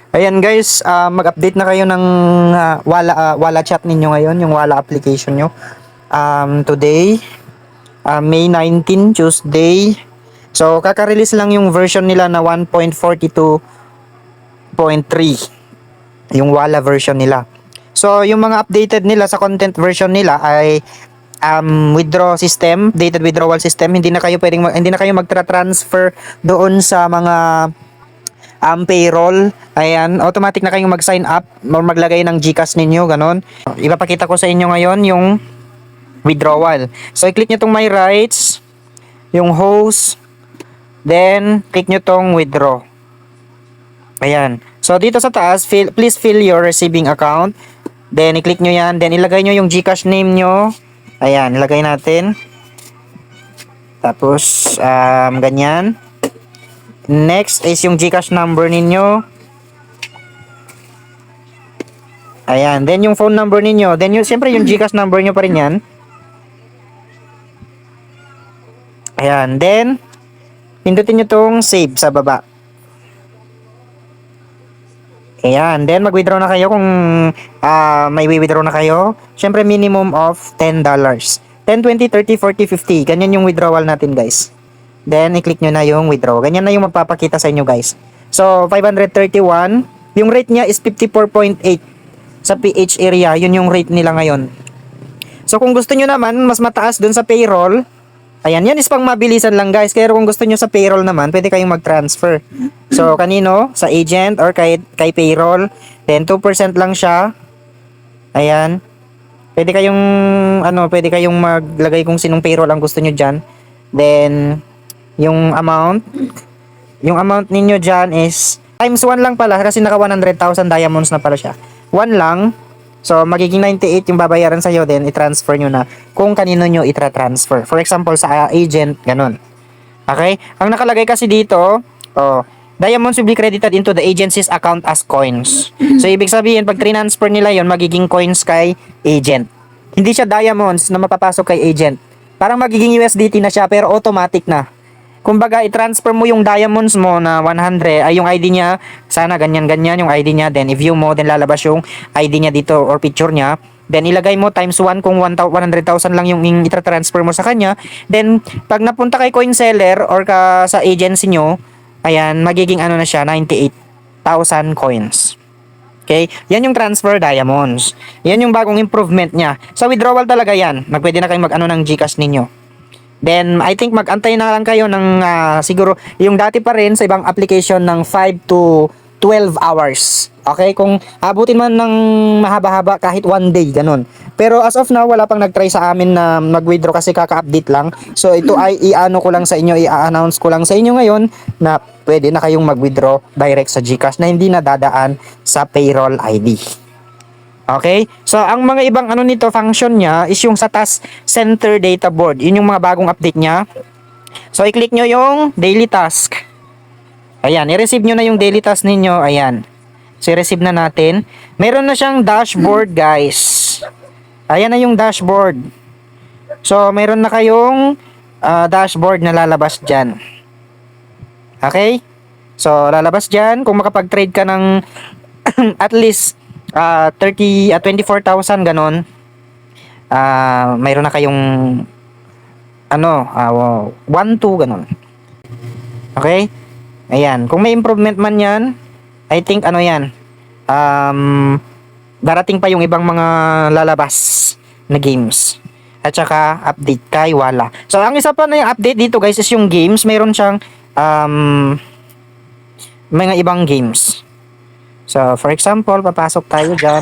Ayan guys, mag-update na kayo ng Wala chat ninyo ngayon, yung Wala application nyo. Today, May 19, Tuesday. So, kaka-release lang yung version nila na 1.42.3, yung Wala version nila. So, yung mga updated nila sa content version nila ay withdraw system, dated withdrawal system. Hindi na kayo magtra-transfer doon sa mga payroll. Ayan, automatic na kayong mag-sign up or maglagay ng GCash ninyo, ganon. Ipapakita ko sa inyo ngayon yung withdrawal. So, i-click nyo tong my rights, yung host, then click nyo tong withdraw. Ayan. So, dito sa taas, please fill your receiving account. Then, i-click nyo yan. Then, ilagay nyo yung GCash name nyo. Ayan, ilagay natin. Tapos, ganyan. Next is yung GCash number ninyo. Ayan. Then yung phone number ninyo. Then siyempre yung GCash number nyo pa rin yan. Ayan. Then, pindutin nyo tong save sa baba. Ayan. Then, mag-withdraw na kayo kung may withdraw na kayo. Siyempre, minimum of $10. 10, 20, 30, 40, 50. Ganyan yung withdrawal natin, guys. Then, i-click nyo na yung withdraw. Ganyan na yung magpapakita sa inyo, guys. So, 531. Yung rate niya is 54.8 sa PH area. Yun yung rate nila ngayon. So, kung gusto nyo naman, mas mataas dun sa payroll. Ayan, yan is pang mabilisan lang, guys. Kaya kung gusto nyo sa payroll naman, pwede kayong mag-transfer. So, kanino? Sa agent or kay payroll. Then, 2% lang siya. Ayan. Pwede kayong maglagay kung sinong payroll ang gusto nyo dyan. Then, yung amount ninyo dyan is times 1 lang pala kasi naka 100,000 diamonds na pala siya. 1 lang. So, magiging 98 yung babayaran sa'yo, then i-transfer nyo na kung kanino nyo i-transfer. For example, sa agent, ganun. Okay? Ang nakalagay kasi dito, diamonds will be credited into the agency's account as coins. So, ibig sabihin, pag transfer nila yon magiging coins kay agent. Hindi siya diamonds na mapapasok kay agent. Parang magiging USDT na siya, pero automatic na. Kumbaga, i-transfer mo yung diamonds mo na 100, ay yung ID niya, sana ganyan-ganyan yung ID niya, then i-view mo, then lalabas yung ID niya dito or picture niya, then ilagay mo times 1 kung 100,000 lang yung itra-transfer mo sa kanya, then pag napunta kay coin seller or sa agency nyo, ayan, magiging na siya, 98,000 coins. Okay? Yan yung transfer diamonds. Yan yung bagong improvement niya. Sa withdrawal talaga yan. Pwede na kayong ng GCash ninyo. Then, I think mag-antay na lang kayo ng siguro, yung dati pa rin sa ibang application ng 5 to 12 hours. Okay? Kung abutin man ng mahaba-haba kahit 1 day, ganun. Pero as of now, wala pang nag-try sa amin na mag-withdraw kasi kaka-update lang. So, ito ay i-ano ko lang sa inyo, i-announce ko lang sa inyo ngayon na pwede na kayong mag-withdraw direct sa GCash na hindi na dadaan sa payroll ID. Okay? So, ang mga ibang nito, function niya is yung sa task center data board. Yun yung mga bagong update niya. So, i-click nyo yung daily task. Ayan, i-receive nyo na yung daily task ninyo. Ayan. So, i-receive na natin. Meron na siyang dashboard, guys. Ayan na yung dashboard. So, meron na kayong dashboard na lalabas dyan. Okay? So, lalabas dyan. Kung makapag-trade ka ng at least 24,000 ganon, mayroon na kayong 1-2 ganon. Okay? Ayan, kung may improvement man yan, I think yan, darating pa yung ibang mga lalabas na games at saka update kay Wala. So, ang isa pa na yung update dito, guys, is yung games. Mayroon siyang mga ibang games. So, for example, papasok tayo dyan.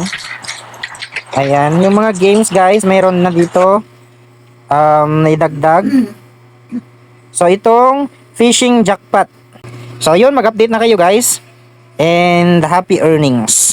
Ayan, yung mga games, guys, mayroon na dito naidagdag. So, itong fishing jackpot. So, yun, mag-update na kayo, guys. And happy earnings.